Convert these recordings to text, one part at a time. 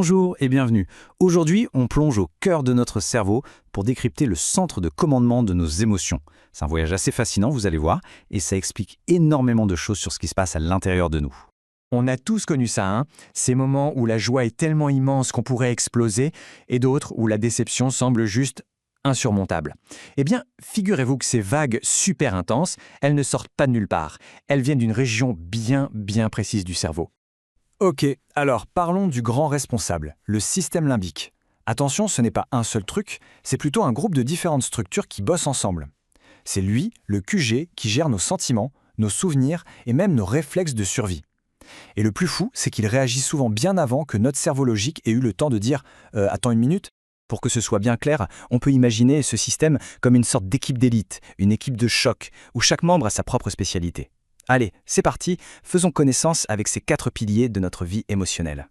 Bonjour et bienvenue. Aujourd'hui, on plonge au cœur de notre cerveau pour décrypter le centre de commandement de nos émotions. C'est un voyage assez fascinant, vous allez voir, et ça explique énormément de choses sur ce qui se passe à l'intérieur de nous. On a tous connu ça, hein? Ces moments où la joie est tellement immense qu'on pourrait exploser, et d'autres où la déception semble juste insurmontable. Eh bien, figurez-vous que ces vagues super intenses, elles ne sortent pas de nulle part. Elles viennent d'une région bien précise du cerveau. Ok, alors parlons du grand responsable, le système limbique. Attention, ce n'est pas un seul truc, c'est plutôt un groupe de différentes structures qui bossent ensemble. C'est lui, le QG, qui gère nos sentiments, nos souvenirs et même nos réflexes de survie. Et le plus fou, c'est qu'il réagit souvent bien avant que notre cerveau logique ait eu le temps de dire « Attends une minute ». Pour que ce soit bien clair, on peut imaginer ce système comme une sorte d'équipe d'élite, une équipe de choc, où chaque membre a sa propre spécialité. Allez, c'est parti, faisons connaissance avec ces 4 piliers de notre vie émotionnelle.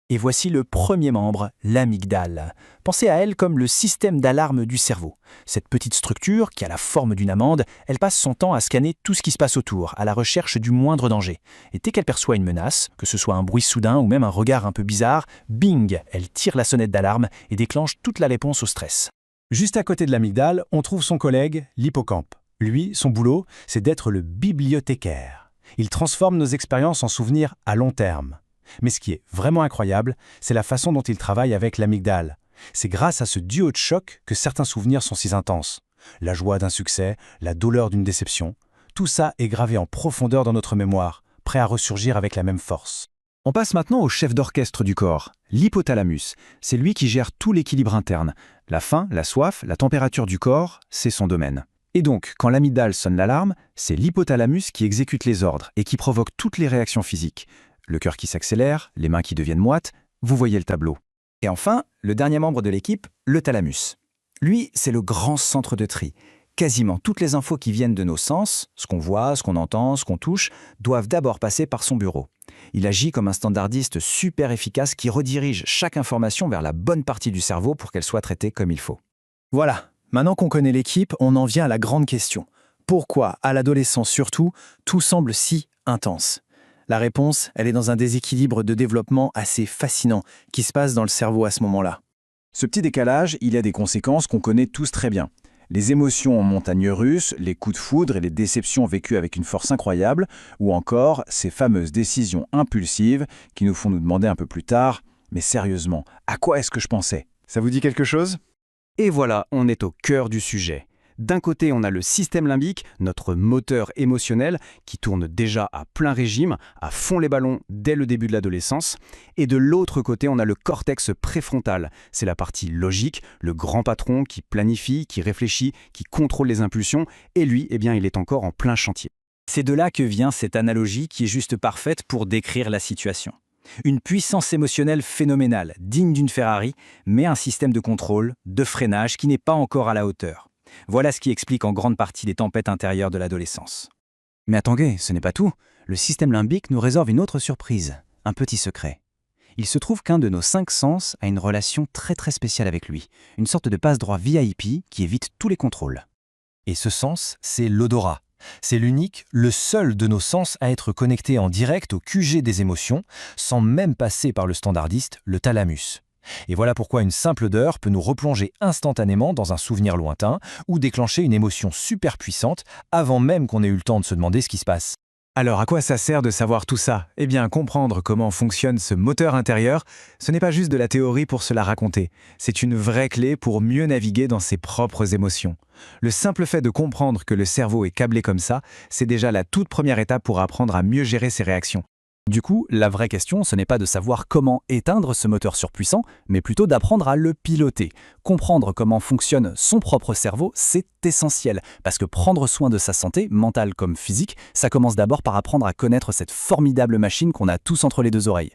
Et voici le premier membre, l'amygdale. Pensez à elle comme le système d'alarme du cerveau. Cette petite structure, qui a la forme d'une amande, elle passe son temps à scanner tout ce qui se passe autour, à la recherche du moindre danger. Et dès qu'elle perçoit une menace, que ce soit un bruit soudain ou même un regard un peu bizarre, bing, elle tire la sonnette d'alarme et déclenche toute la réponse au stress. Juste à côté de l'amygdale, on trouve son collègue, l'hippocampe. Lui, son boulot, c'est d'être le bibliothécaire. Il transforme nos expériences en souvenirs à long terme. Mais ce qui est vraiment incroyable, c'est la façon dont il travaille avec l'amygdale. C'est grâce à ce duo de choc que certains souvenirs sont si intenses. La joie d'un succès, la douleur d'une déception, tout ça est gravé en profondeur dans notre mémoire, prêt à ressurgir avec la même force. On passe maintenant au chef d'orchestre du corps, l'hypothalamus. C'est lui qui gère tout l'équilibre interne. La faim, la soif, la température du corps, c'est son domaine. Et donc, quand l'amygdale sonne l'alarme, c'est l'hypothalamus qui exécute les ordres et qui provoque toutes les réactions physiques. Le cœur qui s'accélère, les mains qui deviennent moites, vous voyez le tableau. Et enfin, le dernier membre de l'équipe, le thalamus. Lui, c'est le grand centre de tri. Quasiment toutes les infos qui viennent de nos sens, ce qu'on voit, ce qu'on entend, ce qu'on touche, doivent d'abord passer par son bureau. Il agit comme un standardiste super efficace qui redirige chaque information vers la bonne partie du cerveau pour qu'elle soit traitée comme il faut. Voilà, maintenant qu'on connaît l'équipe, on en vient à la grande question. Pourquoi, à l'adolescence surtout, tout semble si intense ? La réponse, elle est dans un déséquilibre de développement assez fascinant qui se passe dans le cerveau à ce moment-là. Ce petit décalage, il a des conséquences qu'on connaît tous très bien. Les émotions en montagne russe, les coups de foudre et les déceptions vécues avec une force incroyable, ou encore ces fameuses décisions impulsives qui nous font nous demander un peu plus tard « Mais sérieusement, à quoi est-ce que je pensais ?» Ça vous dit quelque chose ? Et voilà, on est au cœur du sujet. D'un côté, on a le système limbique, notre moteur émotionnel, qui tourne déjà à plein régime, à fond les ballons dès le début de l'adolescence. Et de l'autre côté, on a le cortex préfrontal. C'est la partie logique, le grand patron qui planifie, qui réfléchit, qui contrôle les impulsions. Et lui, eh bien, il est encore en plein chantier. C'est de là que vient cette analogie qui est juste parfaite pour décrire la situation. Une puissance émotionnelle phénoménale, digne d'une Ferrari, mais un système de contrôle, de freinage qui n'est pas encore à la hauteur. Voilà ce qui explique en grande partie les tempêtes intérieures de l'adolescence. Mais attendez, ce n'est pas tout. Le système limbique nous réserve une autre surprise, un petit secret. Il se trouve qu'un de nos 5 sens a une relation très spéciale avec lui, une sorte de passe-droit VIP qui évite tous les contrôles. Et ce sens, c'est l'odorat. C'est l'unique, le seul de nos sens à être connecté en direct au QG des émotions, sans même passer par le standardiste, le thalamus. Et voilà pourquoi une simple odeur peut nous replonger instantanément dans un souvenir lointain ou déclencher une émotion super puissante avant même qu'on ait eu le temps de se demander ce qui se passe. Alors à quoi ça sert de savoir tout ça ? Eh bien, comprendre comment fonctionne ce moteur intérieur, ce n'est pas juste de la théorie pour se la raconter. C'est une vraie clé pour mieux naviguer dans ses propres émotions. Le simple fait de comprendre que le cerveau est câblé comme ça, c'est déjà la toute première étape pour apprendre à mieux gérer ses réactions. Du coup, la vraie question, ce n'est pas de savoir comment éteindre ce moteur surpuissant, mais plutôt d'apprendre à le piloter. Comprendre comment fonctionne son propre cerveau, c'est essentiel, parce que prendre soin de sa santé, mentale comme physique, ça commence d'abord par apprendre à connaître cette formidable machine qu'on a tous entre les 2 oreilles.